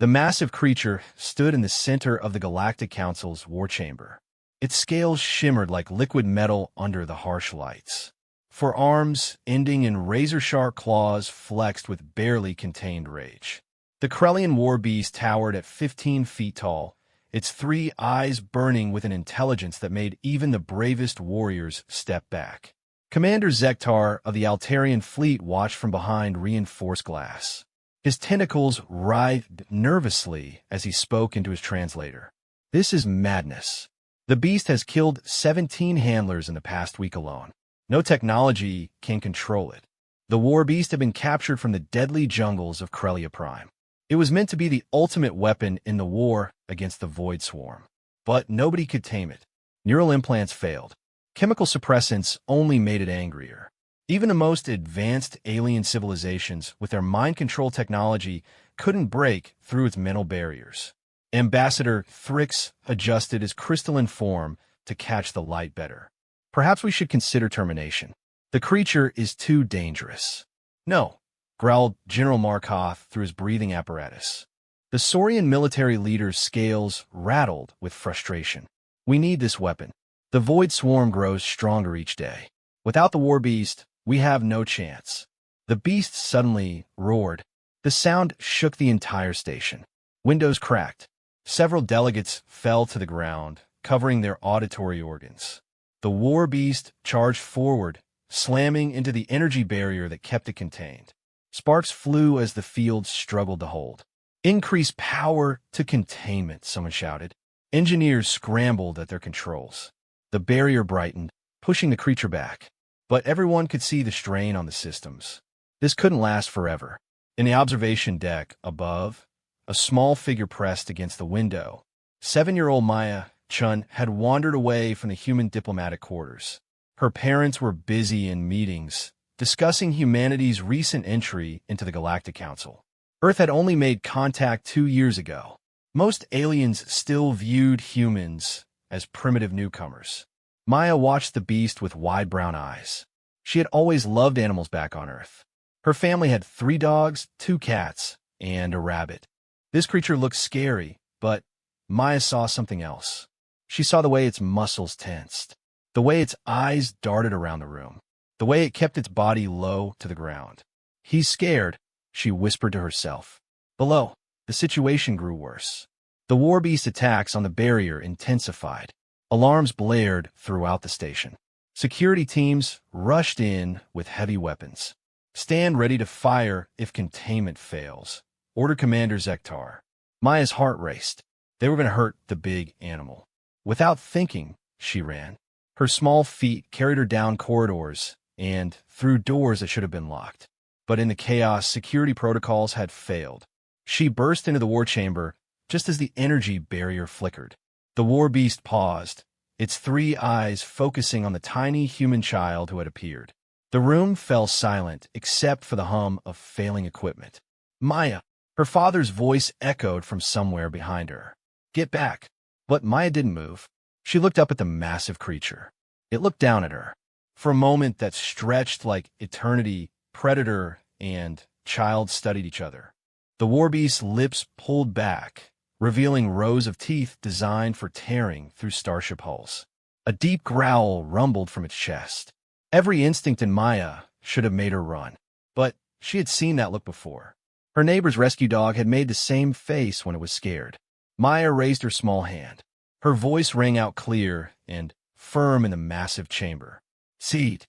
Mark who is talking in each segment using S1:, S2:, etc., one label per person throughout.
S1: The massive creature stood in the center of the Galactic Council's war chamber. Its scales shimmered like liquid metal under the harsh lights. For arms, ending in razor-sharp claws flexed with barely contained rage. The Krellian war beast towered at 15 feet tall, its three eyes burning with an intelligence that made even the bravest warriors step back. Commander Zektar of the Altarian fleet watched from behind reinforced glass. His tentacles writhed nervously as he spoke into his translator. "This is madness. The beast has killed 17 handlers in the past week alone. No technology can control it. The Warbeast had been captured from the deadly jungles of Corellia Prime. It was meant to be the ultimate weapon in the war against the Void Swarm. But nobody could tame it. Neural implants failed. Chemical suppressants only made it angrier. Even the most advanced alien civilizations with their mind control technology couldn't break through its mental barriers. Ambassador Thrix adjusted his crystalline form to catch the light better. Perhaps we should consider termination. The creature is too dangerous. No, growled General Markov through his breathing apparatus. The Saurian military leader's scales rattled with frustration. We need this weapon. The Void Swarm grows stronger each day. Without the Warbeast, we have no chance. The beast suddenly roared. The sound shook the entire station. Windows cracked. Several delegates fell to the ground, covering their auditory organs. The Warbeast charged forward, slamming into the energy barrier that kept it contained. Sparks flew as the field struggled to hold. "Increase power to containment," someone shouted. Engineers scrambled at their controls. The barrier brightened, pushing the creature back. But everyone could see the strain on the systems. This couldn't last forever. In the observation deck above, a small figure pressed against the window. 7-year-old Maya Chun had wandered away from the human diplomatic quarters. Her parents were busy in meetings, discussing humanity's recent entry into the Galactic Council. Earth had only made contact 2 years ago. Most aliens still viewed humans as primitive newcomers. Maya watched the beast with wide brown eyes. She had always loved animals back on Earth. Her family had 3 dogs, 2 cats, and a rabbit. This creature looked scary, but Maya saw something else. She saw the way its muscles tensed, the way its eyes darted around the room, the way it kept its body low to the ground. "He's scared," she whispered to herself. Below, the situation grew worse. The Warbeast attacks on the barrier intensified. Alarms blared throughout the station. Security teams rushed in with heavy weapons. "Stand ready to fire if containment fails," ordered Commander Zektar. Maya's heart raced. They were going to hurt the big animal. Without thinking, she ran. Her small feet carried her down corridors and through doors that should have been locked. But in the chaos, security protocols had failed. She burst into the war chamber just as the energy barrier flickered. The Warbeast paused, its 3 eyes focusing on the tiny human child who had appeared. The room fell silent except for the hum of failing equipment. "Maya!" Her father's voice echoed from somewhere behind her. "Get back!" But Maya didn't move. She looked up at the massive creature. It looked down at her. For a moment that stretched like eternity, predator and child studied each other. The Warbeast's lips pulled back, revealing rows of teeth designed for tearing through starship hulls. A deep growl rumbled from its chest. Every instinct in Maya should have made her run. But she had seen that look before. Her neighbor's rescue dog had made the same face when it was scared. Maya raised her small hand. Her voice rang out clear and firm in the massive chamber. "Seed."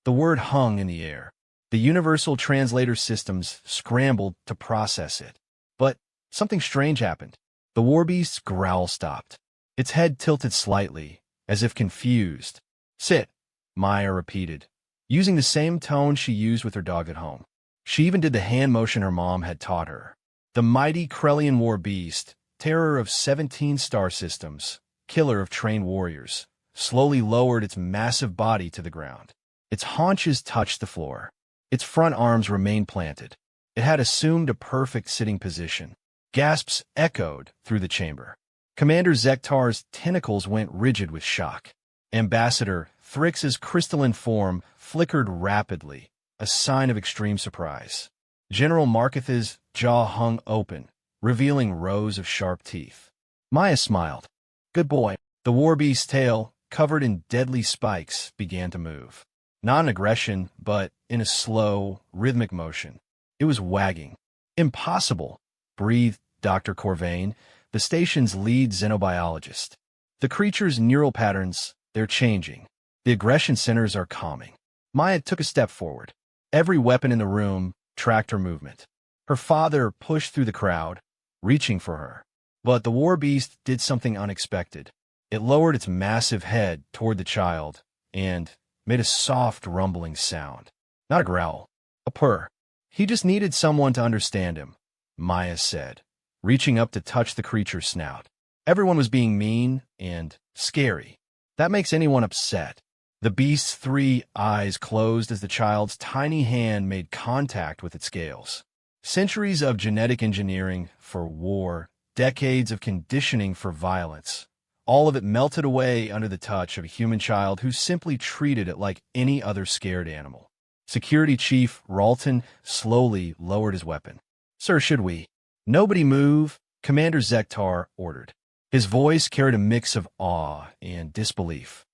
S1: The word hung in the air. The universal translator systems scrambled to process it. But something strange happened. The Warbeast's growl stopped. Its head tilted slightly, as if confused. "Sit," Maya repeated, using the same tone she used with her dog at home. She even did the hand motion her mom had taught her. The mighty Krellian Warbeast, terror of 17 star systems, killer of trained warriors, slowly lowered its massive body to the ground. Its haunches touched the floor. Its front arms remained planted. It had assumed a perfect sitting position. Gasps echoed through the chamber. Commander Zektar's tentacles went rigid with shock. Ambassador Thrix's crystalline form flickered rapidly, a sign of extreme surprise. General Marketh's jaw hung open, revealing rows of sharp teeth. Maya smiled. Good boy. The Warbeast's tail, covered in deadly spikes, began to move. Not in aggression, but in a slow, rhythmic motion. It was wagging. Impossible, breathed Dr. Corvain, the station's lead xenobiologist. The creature's neural patterns, they're changing. The aggression centers are calming. Maya took a step forward. Every weapon in the room tracked her movement. Her father pushed through the crowd, reaching for her. But the Warbeast did something unexpected. It lowered its massive head toward the child and made a soft rumbling sound. Not a growl, a purr. He just needed someone to understand him, Maya said, reaching up to touch the creature's snout. Everyone was being mean and scary. That makes anyone upset. The beast's 3 eyes closed as the child's tiny hand made contact with its scales. Centuries of genetic engineering for war, decades of conditioning for violence. All of it melted away under the touch of a human child who simply treated it like any other scared animal. Security Chief Ralton slowly lowered his weapon. Sir, should we? Nobody move, Commander Zektar ordered. His voice carried a mix of awe and disbelief.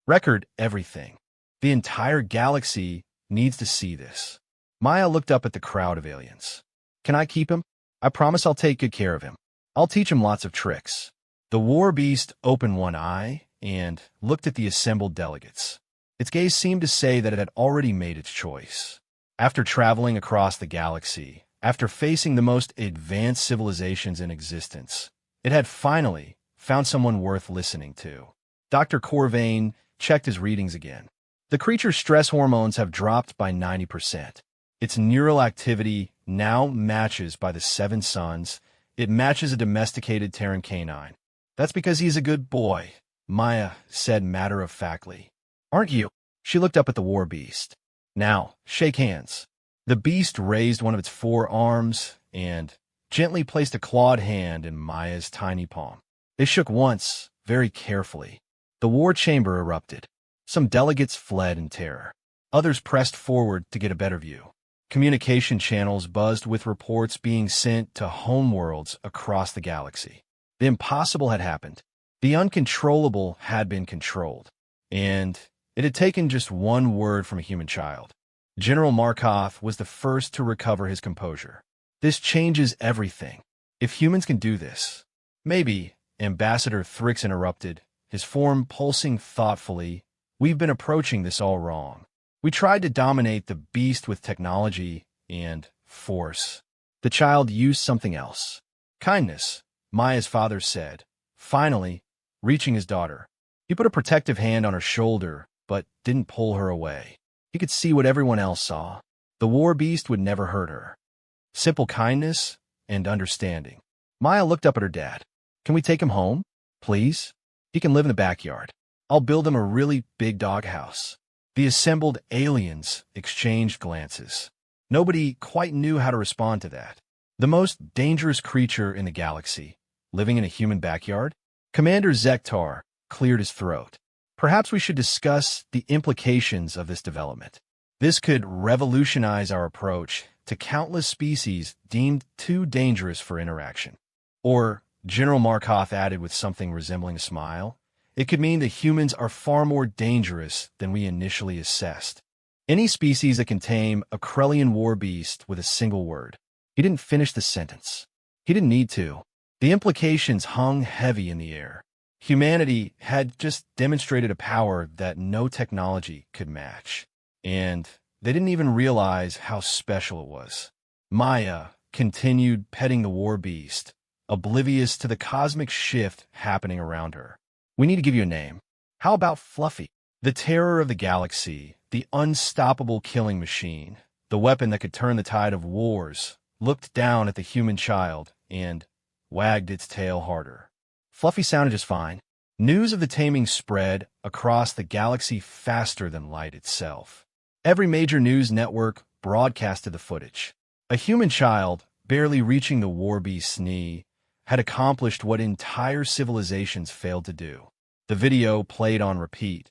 S1: Record everything. The entire galaxy needs to see this. Maya looked up at the crowd of aliens. Can I keep him? I promise I'll take good care of him. I'll teach him lots of tricks. The Warbeast opened one eye and looked at the assembled delegates. Its gaze seemed to say that it had already made its choice. After traveling across the galaxy, after facing the most advanced civilizations in existence, it had finally found someone worth listening to. Dr. Corvain checked his readings again. The creature's stress hormones have dropped by 90%. Its neural activity now matches by the 7 suns. It matches a domesticated Terran canine. That's because he's a good boy, Maya said matter-of-factly. Aren't you? She looked up at the Warbeast. Now, shake hands. The beast raised one of its 4 arms and gently placed a clawed hand in Maya's tiny palm. They shook once, very carefully. The war chamber erupted. Some delegates fled in terror. Others pressed forward to get a better view. Communication channels buzzed with reports being sent to homeworlds across the galaxy. The impossible had happened. The uncontrollable had been controlled. And it had taken just one word from a human child. General Markov was the first to recover his composure. This changes everything. If humans can do this. Maybe, Ambassador Thrix interrupted, his form pulsing thoughtfully. We've been approaching this all wrong. We tried to dominate the beast with technology and force. The child used something else. Kindness, Maya's father said, finally, reaching his daughter. He put a protective hand on her shoulder, but didn't pull her away. He could see what everyone else saw. The Warbeast would never hurt her. Simple kindness and understanding. Maya looked up at her dad. Can we take him home? Please? He can live in the backyard. I'll build him a really big doghouse. The assembled aliens exchanged glances. Nobody quite knew how to respond to that. The most dangerous creature in the galaxy, living in a human backyard? Commander Zektar cleared his throat. Perhaps we should discuss the implications of this development. This could revolutionize our approach to countless species deemed too dangerous for interaction. Or, General Markov added with something resembling a smile, it could mean that humans are far more dangerous than we initially assessed. Any species that can tame a Krellian warbeast with a single word. He didn't finish the sentence. He didn't need to. The implications hung heavy in the air. Humanity had just demonstrated a power that no technology could match. And they didn't even realize how special it was. Maya continued petting the warbeast, oblivious to the cosmic shift happening around her. We need to give you a name. How about Fluffy? The terror of the galaxy, the unstoppable killing machine, the weapon that could turn the tide of wars, looked down at the human child and wagged its tail harder. Fluffy sounded just fine. News of the taming spread across the galaxy faster than light itself. Every major news network broadcasted the footage. A human child, barely reaching the warbeast's knee, had accomplished what entire civilizations failed to do. The video played on repeat,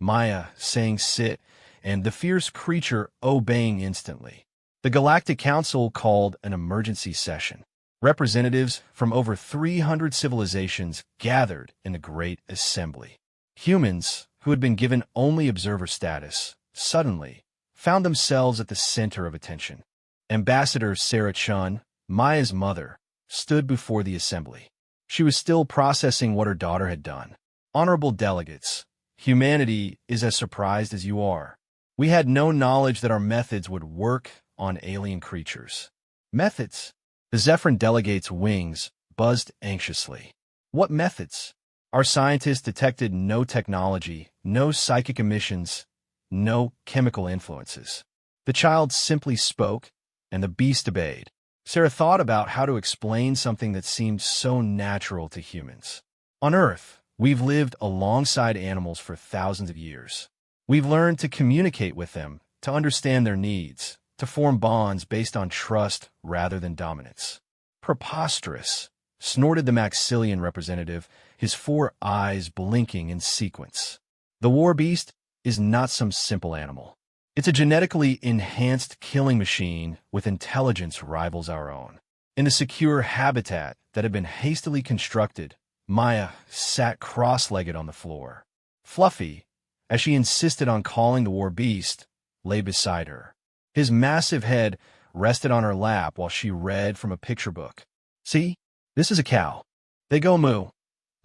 S1: Maya saying sit, and the fierce creature obeying instantly. The Galactic Council called an emergency session. Representatives from over 300 civilizations gathered in the Great Assembly. Humans, who had been given only observer status, suddenly found themselves at the center of attention. Ambassador Sarah Chun, Maya's mother, stood before the assembly. She was still processing what her daughter had done. Honorable delegates, humanity is as surprised as you are. We had no knowledge that our methods would work on alien creatures. Methods? The Zephyrin delegates' wings buzzed anxiously. What methods? Our scientists detected no technology, no psychic emissions, no chemical influences. The child simply spoke, and the beast obeyed. Sarah thought about how to explain something that seemed so natural to humans. On Earth, we've lived alongside animals for thousands of years. We've learned to communicate with them, to understand their needs, to form bonds based on trust rather than dominance. Preposterous, snorted the Maxillian representative, his 4 eyes blinking in sequence. The Warbeast is not some simple animal. It's a genetically enhanced killing machine with intelligence rivals our own. In the secure habitat that had been hastily constructed, Maya sat cross-legged on the floor. Fluffy, as she insisted on calling the Warbeast, lay beside her. His massive head rested on her lap while she read from a picture book. See, this is a cow. They go moo,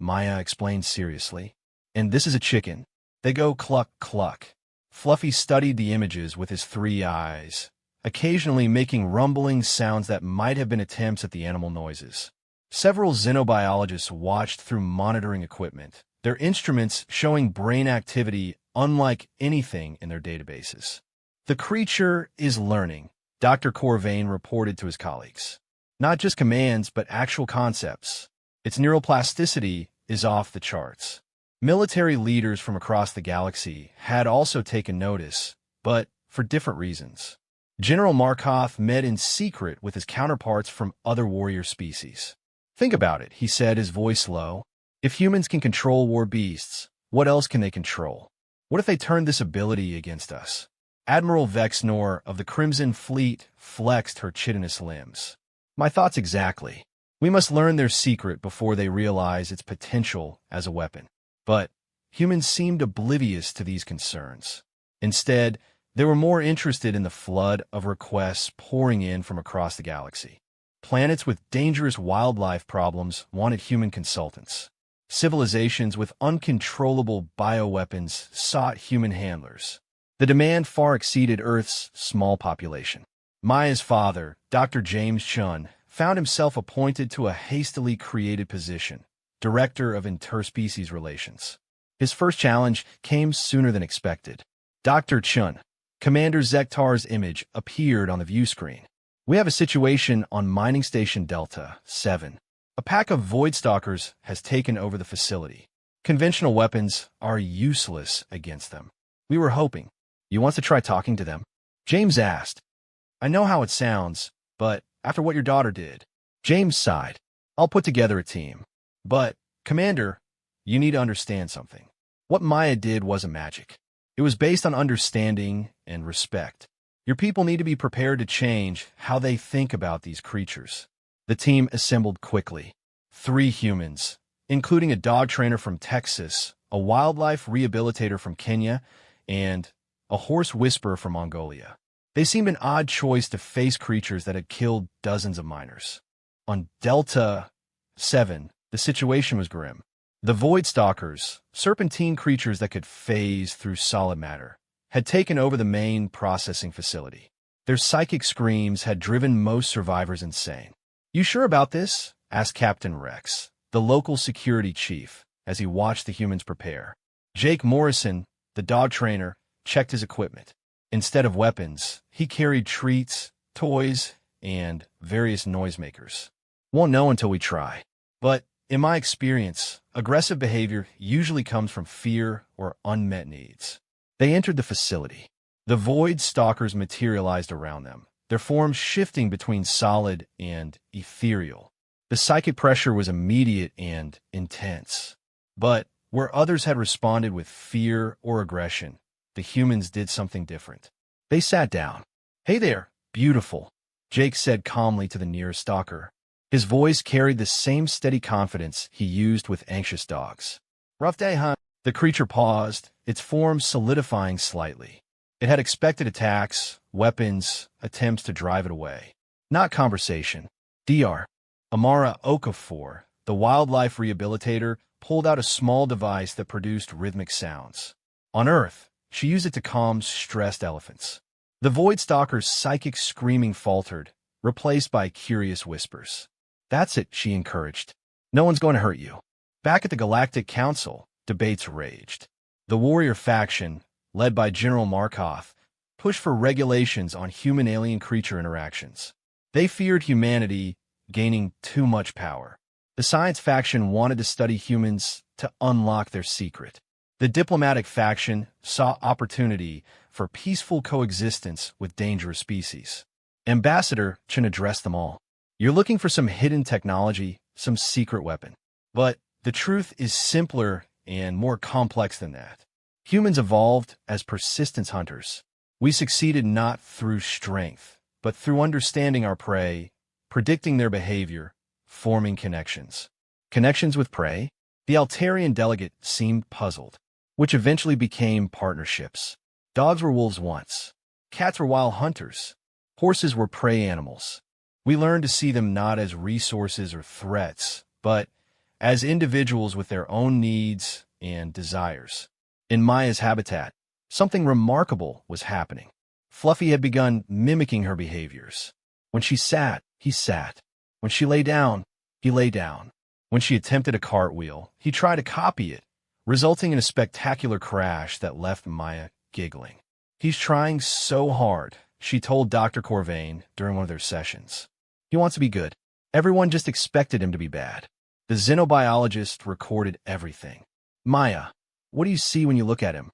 S1: Maya explained seriously. And this is a chicken. They go cluck cluck. Fluffy studied the images with his 3 eyes, occasionally making rumbling sounds that might have been attempts at the animal noises. Several xenobiologists watched through monitoring equipment, their instruments showing brain activity unlike anything in their databases. The creature is learning, Dr. Corvain reported to his colleagues. Not just commands, but actual concepts. Its neuroplasticity is off the charts. Military leaders from across the galaxy had also taken notice, but for different reasons. General Markov met in secret with his counterparts from other warrior species. Think about it, he said, his voice low. If humans can control war beasts, what else can they control? What if they turn this ability against us? Admiral Vexnor of the Crimson Fleet flexed her chitinous limbs. My thoughts exactly. We must learn their secret before they realize its potential as a weapon. But humans seemed oblivious to these concerns. Instead, they were more interested in the flood of requests pouring in from across the galaxy. Planets with dangerous wildlife problems wanted human consultants. Civilizations with uncontrollable bioweapons sought human handlers. The demand far exceeded Earth's small population. Maya's father, Dr. James Chun, found himself appointed to a hastily created position, Director of Interspecies Relations. His first challenge came sooner than expected. Dr. Chun, Commander Zektar's image appeared on the view screen. We have a situation on Mining Station Delta 7. A pack of Void Stalkers has taken over the facility. Conventional weapons are useless against them. We were hoping. You want to try talking to them? James asked. I know how it sounds, but after what your daughter did. James sighed. I'll put together a team. But, Commander, you need to understand something. What Maya did wasn't magic. It was based on understanding and respect. Your people need to be prepared to change how they think about these creatures. The team assembled quickly. 3 humans, including a dog trainer from Texas, a wildlife rehabilitator from Kenya, and a horse whisperer from Mongolia. They seemed an odd choice to face creatures that had killed dozens of miners. On Delta 7, the situation was grim. The Void Stalkers, serpentine creatures that could phase through solid matter, had taken over the main processing facility. Their psychic screams had driven most survivors insane. You sure about this? Asked Captain Rex, the local security chief, as he watched the humans prepare. Jake Morrison, the dog trainer, checked his equipment. Instead of weapons, he carried treats, toys, and various noisemakers. Won't know until we try. But, in my experience, aggressive behavior usually comes from fear or unmet needs. They entered the facility. The Void Stalkers materialized around them, their forms shifting between solid and ethereal. The psychic pressure was immediate and intense. But, where others had responded with fear or aggression, the humans did something different. They sat down. Hey there, beautiful, Jake said calmly to the nearest stalker. His voice carried the same steady confidence he used with anxious dogs. Rough day, huh? The creature paused, its form solidifying slightly. It had expected attacks, weapons, attempts to drive it away. Not conversation. Dr. Amara Okafor, the wildlife rehabilitator, pulled out a small device that produced rhythmic sounds. On Earth, she used it to calm stressed elephants. The Void Stalker's psychic screaming faltered, replaced by curious whispers. That's it, she encouraged. No one's going to hurt you. Back at the Galactic Council, debates raged. The warrior faction, led by General Markov, pushed for regulations on human-alien creature interactions. They feared humanity gaining too much power. The science faction wanted to study humans to unlock their secret. The diplomatic faction saw opportunity for peaceful coexistence with dangerous species. Ambassador Chen addressed them all. You're looking for some hidden technology, some secret weapon. But the truth is simpler and more complex than that. Humans evolved as persistence hunters. We succeeded not through strength, but through understanding our prey, predicting their behavior, forming connections. Connections with prey? The Altarian delegate seemed puzzled, which eventually became partnerships. Dogs were wolves once. Cats were wild hunters. Horses were prey animals. We learned to see them not as resources or threats, but as individuals with their own needs and desires. In Maya's habitat, something remarkable was happening. Fluffy had begun mimicking her behaviors. When she sat, he sat. When she lay down, he lay down. When she attempted a cartwheel, he tried to copy it, resulting in a spectacular crash that left Maya giggling. He's trying so hard, she told Dr. Corvain during one of their sessions. He wants to be good. Everyone just expected him to be bad. The xenobiologist recorded everything. Maya, what do you see when you look at him?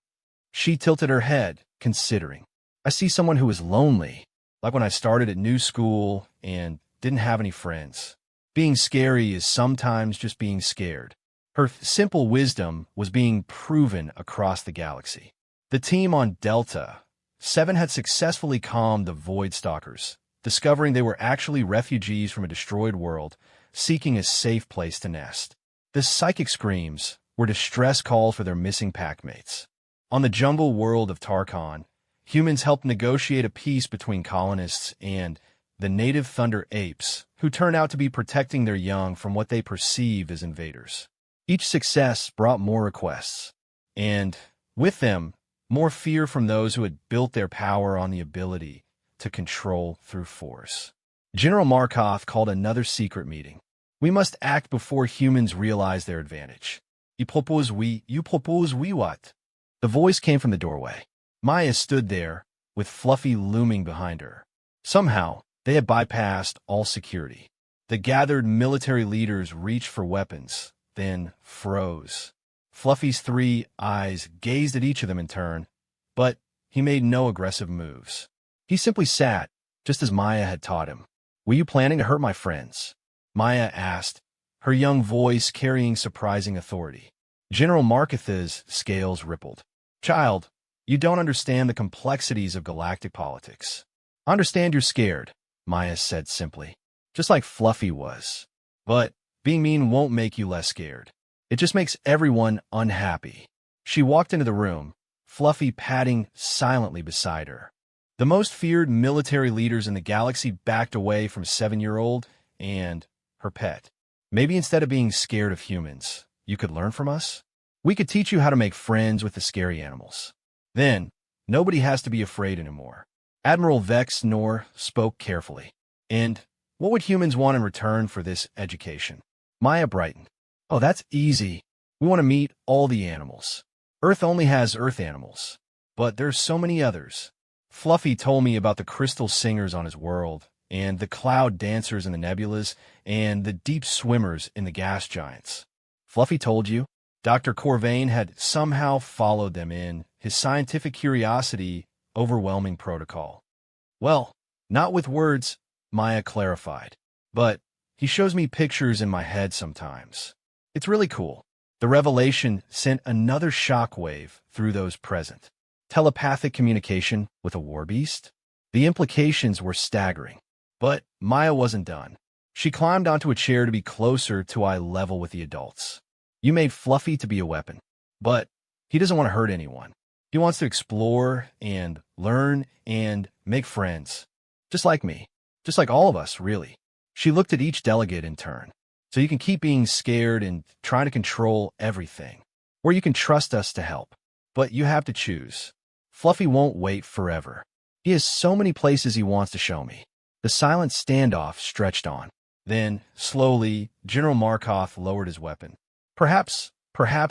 S1: She tilted her head, considering. I see someone who is lonely, like when I started at new school and didn't have any friends. Being scary is sometimes just being scared. Her simple wisdom was being proven across the galaxy. The team on Delta 7 had successfully calmed the Void Stalkers, discovering they were actually refugees from a destroyed world, seeking a safe place to nest. The psychic screams were distress calls for their missing packmates. On the jungle world of Tarkon, humans helped negotiate a peace between colonists and the native Thunder Apes, who turned out to be protecting their young from what they perceived as invaders. Each success brought more requests, and, with them, more fear from those who had built their power on the ability to control through force. General Markov called another secret meeting. We must act before humans realize their advantage. You propose we what? The voice came from the doorway. Maya stood there, with Fluffy looming behind her. Somehow, they had bypassed all security. The gathered military leaders reached for weapons, then froze. Fluffy's 3 eyes gazed at each of them in turn, but he made no aggressive moves. He simply sat, just as Maya had taught him. Were you planning to hurt my friends? Maya asked, her young voice carrying surprising authority. General Marketha's scales rippled. Child, you don't understand the complexities of galactic politics. I understand you're scared, Maya said simply, just like Fluffy was. But being mean won't make you less scared. It just makes everyone unhappy. She walked into the room, Fluffy padding silently beside her. The most feared military leaders in the galaxy backed away from 7-year-old and her pet. Maybe instead of being scared of humans, you could learn from us? We could teach you how to make friends with the scary animals. Then, nobody has to be afraid anymore. Admiral Vex Nor spoke carefully. And what would humans want in return for this education? Maya brightened. Oh, that's easy. We want to meet all the animals. Earth only has Earth animals. But there's so many others. Fluffy told me about the crystal singers on his world, and the cloud dancers in the nebulas, and the deep swimmers in the gas giants. Fluffy told you? Dr. Corvain had somehow followed them in, his scientific curiosity overwhelming protocol. Well, not with words, Maya clarified. But he shows me pictures in my head sometimes. It's really cool. The revelation sent another shockwave through those present. Telepathic communication with a warbeast? The implications were staggering. But Maya wasn't done. She climbed onto a chair to be closer to eye level with the adults. You made Fluffy to be a weapon, but he doesn't want to hurt anyone. He wants to explore and learn and make friends. Just like me. Just like all of us, really. She looked at each delegate in turn. So you can keep being scared and trying to control everything. Or you can trust us to help. But you have to choose. Fluffy won't wait forever. He has so many places he wants to show me. The silent standoff stretched on. Then, slowly, General Markov lowered his weapon. Perhaps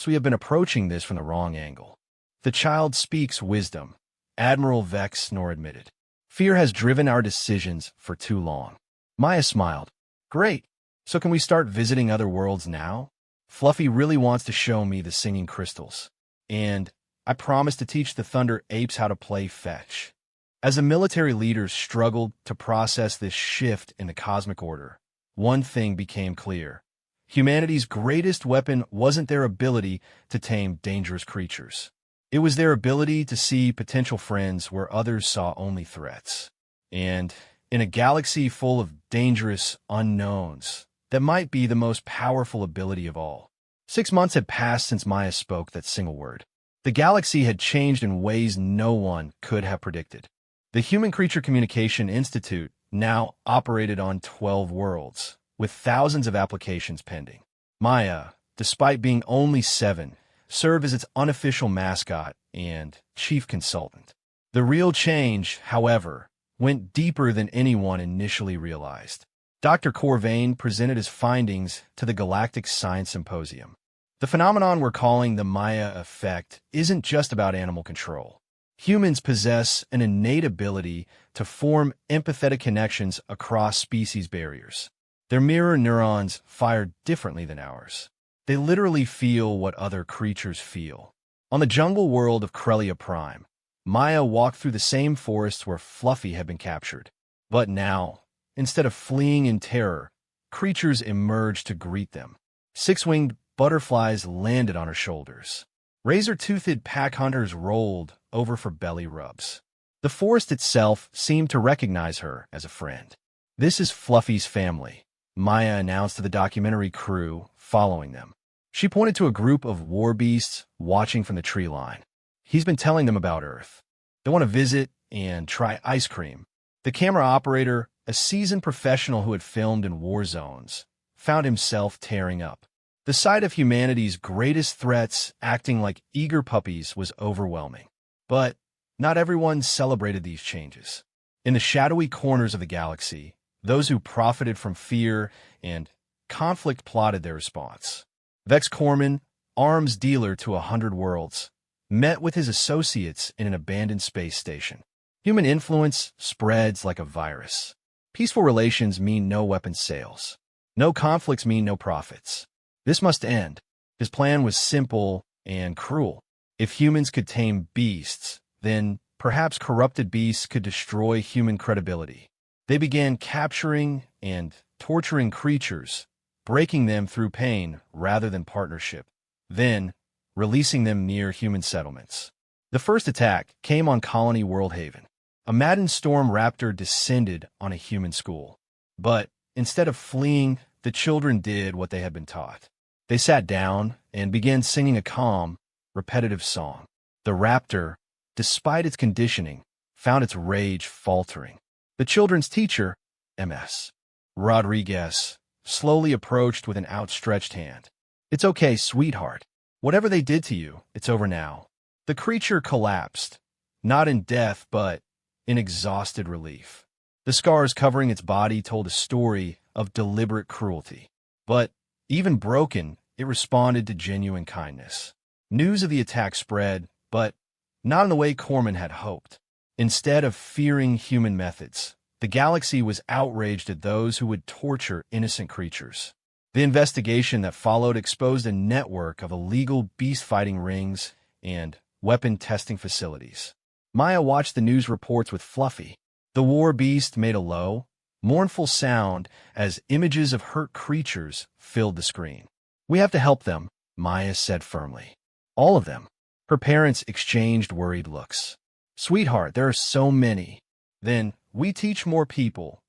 S1: we have been approaching this from the wrong angle. The child speaks wisdom, Admiral Vex Snor admitted. Fear has driven our decisions for too long. Maya smiled. Great. So can we start visiting other worlds now? Fluffy really wants to show me the singing crystals. And I promise to teach the Thunder Apes how to play fetch. As the military leaders struggled to process this shift in the cosmic order, one thing became clear. Humanity's greatest weapon wasn't their ability to tame dangerous creatures. It was their ability to see potential friends where others saw only threats. And in a galaxy full of dangerous unknowns, that might be the most powerful ability of all. 6 months had passed since Maya spoke that single word. The galaxy had changed in ways no one could have predicted. The Human Creature Communication Institute now operated on 12 worlds, with thousands of applications pending. Maya, despite being only 7, served as its unofficial mascot and chief consultant. The real change, however, went deeper than anyone initially realized. Dr. Corvain presented his findings to the Galactic Science Symposium. The phenomenon we're calling the Maya effect isn't just about animal control. Humans possess an innate ability to form empathetic connections across species barriers. Their mirror neurons fire differently than ours. They literally feel what other creatures feel. On the jungle world of Corellia Prime, Maya walked through the same forests where Fluffy had been captured. But now, instead of fleeing in terror, creatures emerged to greet them. 6-winged butterflies landed on her shoulders. Razor-toothed pack hunters rolled over for belly rubs. The forest itself seemed to recognize her as a friend. This is Fluffy's family, Maya announced to the documentary crew following them. She pointed to a group of warbeasts watching from the tree line. He's been telling them about Earth. They want to visit and try ice cream. The camera operator, a seasoned professional who had filmed in war zones, found himself tearing up. The sight of humanity's greatest threats acting like eager puppies was overwhelming. But not everyone celebrated these changes. In the shadowy corners of the galaxy, those who profited from fear and conflict plotted their response. Vex Corman, arms dealer to 100 worlds, met with his associates in an abandoned space station. Human influence spreads like a virus. Peaceful relations mean no weapons sales. No conflicts mean no profits. This must end. His plan was simple and cruel. If humans could tame beasts, then perhaps corrupted beasts could destroy human credibility. They began capturing and torturing creatures, breaking them through pain rather than partnership, then releasing them near human settlements. The first attack came on Colony World Haven. A maddened storm raptor descended on a human school. But instead of fleeing, the children did what they had been taught. They sat down and began singing a calm, repetitive song. The raptor, despite its conditioning, found its rage faltering. The children's teacher, Ms. Rodriguez, slowly approached with an outstretched hand. "It's okay, sweetheart. Whatever they did to you, it's over now." The creature collapsed, not in death, but in exhausted relief. The scars covering its body told a story of deliberate cruelty. But even broken, it responded to genuine kindness. News of the attack spread, but not in the way Corman had hoped. Instead of fearing human methods, the galaxy was outraged at those who would torture innocent creatures. The investigation that followed exposed a network of illegal beast-fighting rings and weapon testing facilities. Maya watched the news reports with Fluffy. The war beast made a low, mournful sound as images of hurt creatures filled the screen. "We have to help them," Maya said firmly. "All of them." Her parents exchanged worried looks. "Sweetheart, there are so many." "Then we teach more people,"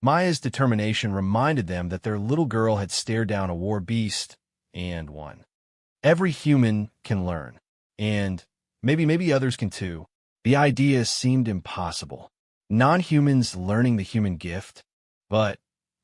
S1: Maya's determination reminded them that their little girl had stared down a war beast and won. Every human can learn, and maybe others can too. The idea seemed impossible. Non-humans learning the human gift, but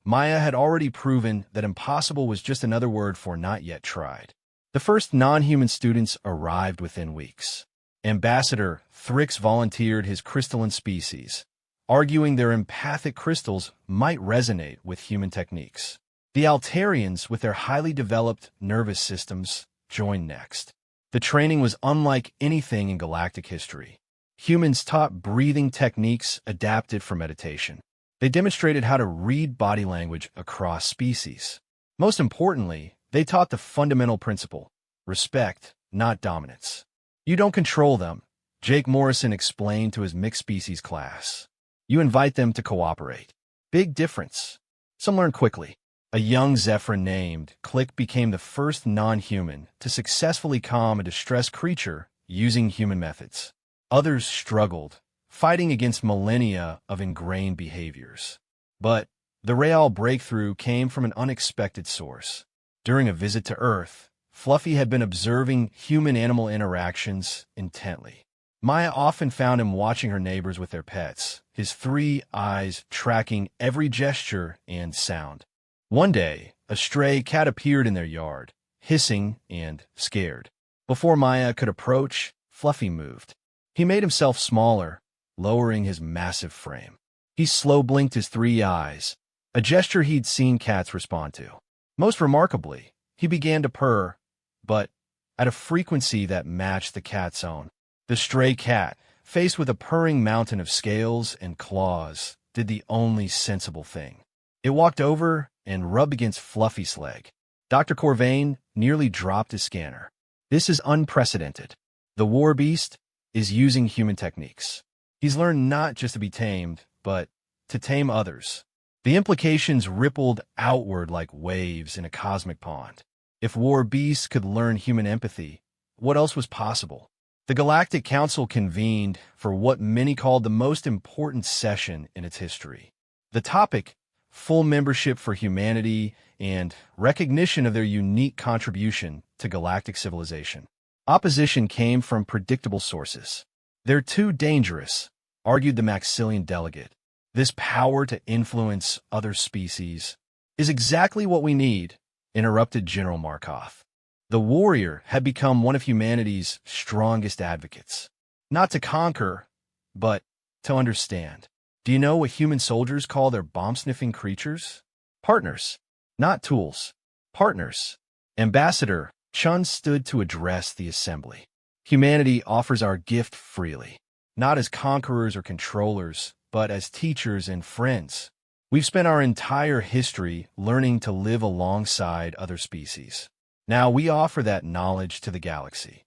S1: Maya had already proven that impossible was just another word for not yet tried. The first non-human students arrived within weeks. Ambassador Thrix volunteered his crystalline species, arguing their empathic crystals might resonate with human techniques. The Altarians, with their highly developed nervous systems, joined next. The training was unlike anything in galactic history. Humans taught breathing techniques adapted for meditation. They demonstrated how to read body language across species. Most importantly, they taught the fundamental principle: respect, not dominance. You don't control them, Jake Morrison explained to his mixed species class. You invite them to cooperate. Big difference. Some learn quickly. A young Zephyr named Click became the first non-human to successfully calm a distressed creature using human methods. Others struggled, fighting against millennia of ingrained behaviors. But the real breakthrough came from an unexpected source. During a visit to Earth, Fluffy had been observing human-animal interactions intently. Maya often found him watching her neighbors with their pets, his 3 eyes tracking every gesture and sound. One day, a stray cat appeared in their yard, hissing and scared. Before Maya could approach, Fluffy moved. He made himself smaller, lowering his massive frame. He slow-blinked his 3 eyes, a gesture he'd seen cats respond to. Most remarkably, he began to purr, but at a frequency that matched the cat's own. The stray cat, faced with a purring mountain of scales and claws, did the only sensible thing. It walked over and rubbed against Fluffy's leg. Dr. Corvain nearly dropped his scanner. This is unprecedented. The Warbeast is using human techniques. He's learned not just to be tamed, but to tame others. The implications rippled outward like waves in a cosmic pond. If Warbeasts could learn human empathy, what else was possible? The Galactic Council convened for what many called the most important session in its history. The topic: full membership for humanity and recognition of their unique contribution to galactic civilization. Opposition came from predictable sources. They're too dangerous, argued the Maxillian delegate. This power to influence other species is exactly what we need, interrupted General Markov. The warrior had become one of humanity's strongest advocates. Not to conquer, but to understand. Do you know what human soldiers call their bomb-sniffing creatures? Partners. Not tools. Partners. Ambassador Chun stood to address the assembly. Humanity offers our gift freely, not as conquerors or controllers, but as teachers and friends. We've spent our entire history learning to live alongside other species. Now we offer that knowledge to the galaxy.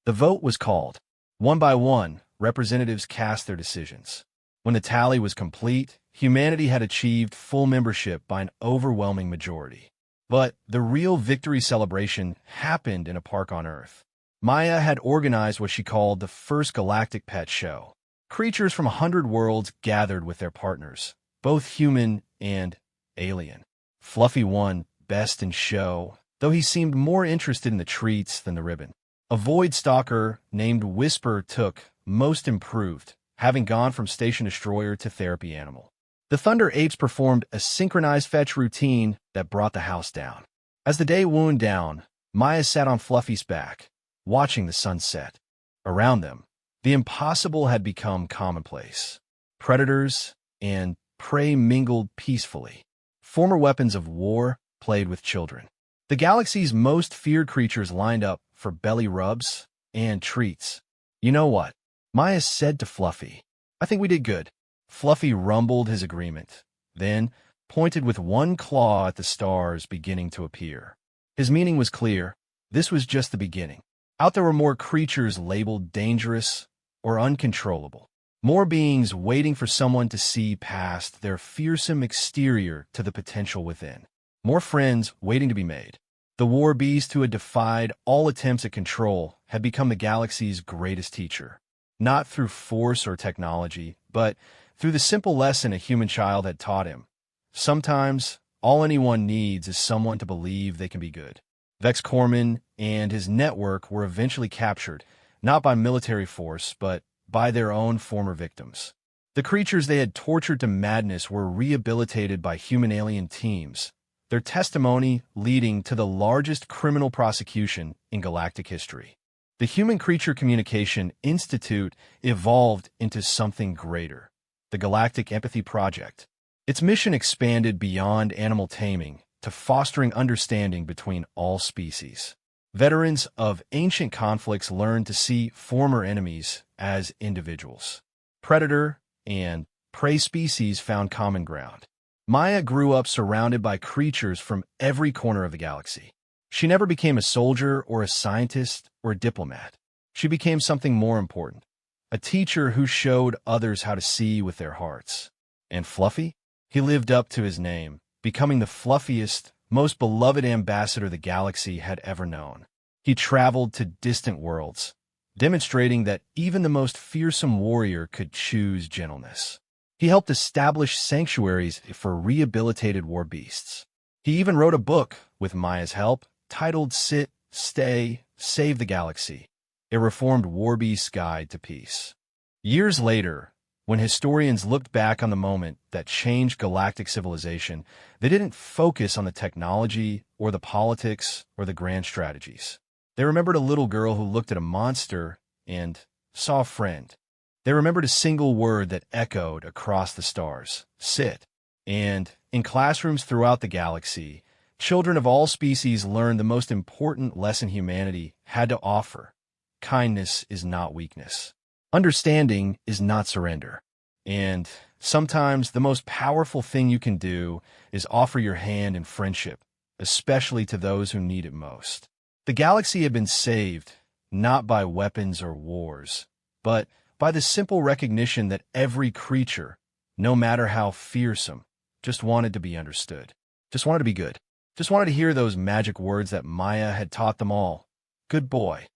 S1: The vote was called. One by one, representatives cast their decisions. When the tally was complete, humanity had achieved full membership by an overwhelming majority. But the real victory celebration happened in a park on Earth. Maya had organized what she called the first galactic pet show. Creatures from 100 worlds gathered with their partners, both human and alien. Fluffy won best in show, though he seemed more interested in the treats than the ribbon. A void stalker named Whisper took most improved, having gone from station destroyer to therapy animal. The Thunder Apes performed a synchronized fetch routine that brought the house down. As the day wound down, Maya sat on Fluffy's back, watching the sun set. Around them, the impossible had become commonplace. Predators and prey mingled peacefully. Former weapons of war played with children. The galaxy's most feared creatures lined up for belly rubs and treats. You know what? Maya said to Fluffy. I think we did good. Fluffy rumbled his agreement, then pointed with one claw at the stars beginning to appear. His meaning was clear. This was just the beginning. Out there were more creatures labeled dangerous or uncontrollable. More beings waiting for someone to see past their fearsome exterior to the potential within. More friends waiting to be made. The Warbeast who had defied all attempts at control had become the galaxy's greatest teacher. Not through force or technology, but through the simple lesson a human child had taught him: sometimes all anyone needs is someone to believe they can be good. Vex Corman and his network were eventually captured, not by military force, but by their own former victims. The creatures they had tortured to madness were rehabilitated by human-alien teams, their testimony leading to the largest criminal prosecution in galactic history. The Human-Creature Communication Institute evolved into something greater, the Galactic Empathy Project. Its mission expanded beyond animal taming to fostering understanding between all species. Veterans of ancient conflicts learned to see former enemies as individuals. Predator and prey species found common ground. Maya grew up surrounded by creatures from every corner of the galaxy. She never became a soldier or a scientist or a diplomat. She became something more important, a teacher who showed others how to see with their hearts. And Fluffy? He lived up to his name, becoming the fluffiest, most beloved ambassador the galaxy had ever known. He traveled to distant worlds, demonstrating that even the most fearsome warrior could choose gentleness. He helped establish sanctuaries for rehabilitated war beasts. He even wrote a book, with Maya's help, titled Sit, Stay, Save the Galaxy, a reformed Warbeast guide to peace. Years later, when historians looked back on the moment that changed galactic civilization, they didn't focus on the technology or the politics or the grand strategies. They remembered a little girl who looked at a monster and saw a friend. They remembered a single word that echoed across the stars, sit. And in classrooms throughout the galaxy, children of all species learned the most important lesson humanity had to offer. Kindness is not weakness. Understanding is not surrender. And sometimes the most powerful thing you can do is offer your hand in friendship, especially to those who need it most. The galaxy had been saved, not by weapons or wars, but by the simple recognition that every creature, no matter how fearsome, just wanted to be understood, just wanted to be good, just wanted to hear those magic words that Maya had taught them all. Good boy.